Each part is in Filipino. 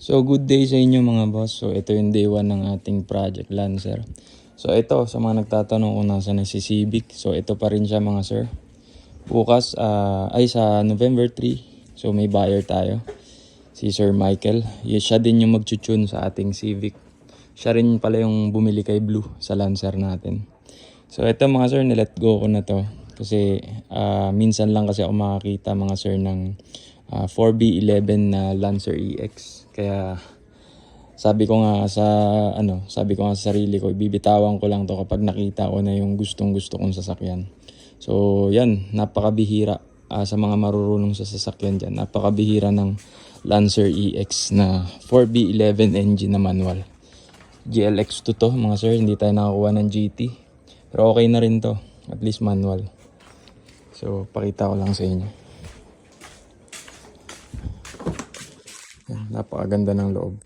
So good day sa inyo mga boss. So ito yung day 1 ng ating project Lancer. So ito sa mga nagtatanong kung nasa na si Civic. So ito pa rin siya mga sir. Bukas ay sa November 3. So may buyer tayo. Si Sir Michael. Siya din yung magchuchun sa ating Civic. Siya rin pala yung bumili kay Blue sa Lancer natin. So ito mga sir, nilet go ko na to. Kasi minsan lang kasi ako makakita mga sir ng 4B11 na Lancer EX. Kaya sabi ko nga sa sarili ko, bibitawan ko lang to kapag nakita ko na yung gustong-gusto kong sasakyan. So yan, napakabihira sa mga marurunong sa sasakyan diyan. Napakabihira ng Lancer EX na 4B11 engine na manual. GLX2 to mga sir, hindi tayo nakakuha ng GT. Pero okay na rin to, at least manual. So pakita ko lang sa inyo. Napakaganda ng loob.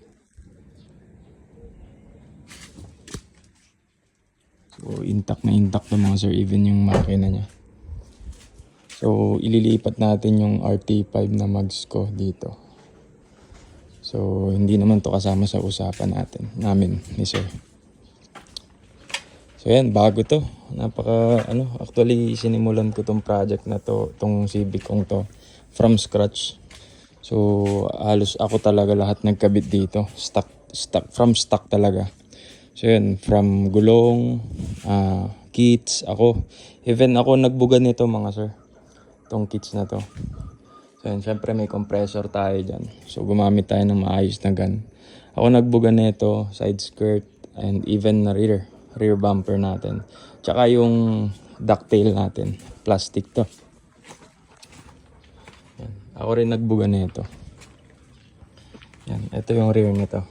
So intact na intact to mga sir, even yung makina niya. So ililipat natin yung RT5 na mags ko dito. So hindi naman to kasama sa usapan namin ni sir. So yan, bago to. Actually sinimulan ko tong project na to, tong Civic kong to from scratch. So halos ako talaga lahat nagkabit dito, stock talaga. So yun, from gulong, kits, even ako nagbuga nito mga sir, tong kits na to. So yun, syempre may compressor tayo dyan. So gumamit tayo ng maayos na gun. Ako nagbuga nito, side skirt, and even na rear bumper natin. Tsaka yung ducktail natin, plastic to. Yan. Ako rin nagbuga nito. Yan, ito yung rear nito.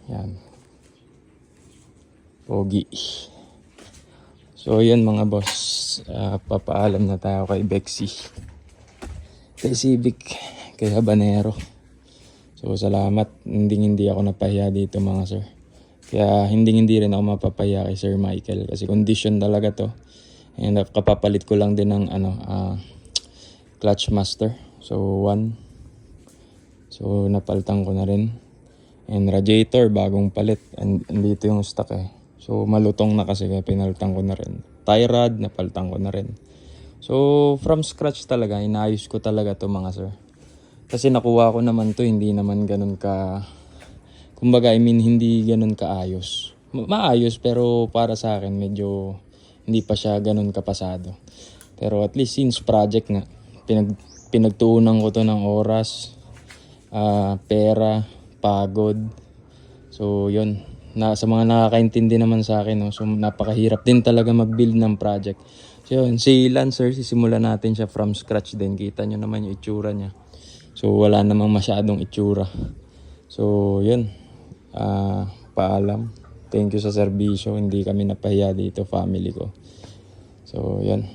Yan. Pogi. So yan mga boss, papaalam na tayo kay Bexy, kay Civic, kay Habanero. So salamat, hindi ako napahiya dito mga sir. Kaya hindi rin ako mapapahiya kay Sir Michael kasi condition talaga to. And kapapalit ko lang din ng clutch master. So 1. So napalitan ko na rin. And radiator bagong palit. And dito yung stock eh. So malutong na kasi kaya pinalitan ko na rin. Tie rod napalitan ko na rin. So from scratch talaga, inayos ko talaga to mga sir. Kasi nakuha ko naman to, hindi naman ganun ka, kumbaga hindi ganun kaayos. Maayos pero para sa akin medyo hindi pa siya ganun kapasado. Pero at least since project nga, pinagtuunan ko to ng oras, pera, pagod. So yun, sa mga nakakaintindi naman sa akin, no? So napakahirap din talaga mag-build ng project. So yun, si Lancer, sisimulan natin siya from scratch din. Kita nyo naman yung itsura niya. So wala namang masyadong itsura. So yun, paalam. Thank you sa serbisyo, hindi kami napahiya dito, family ko. So yun.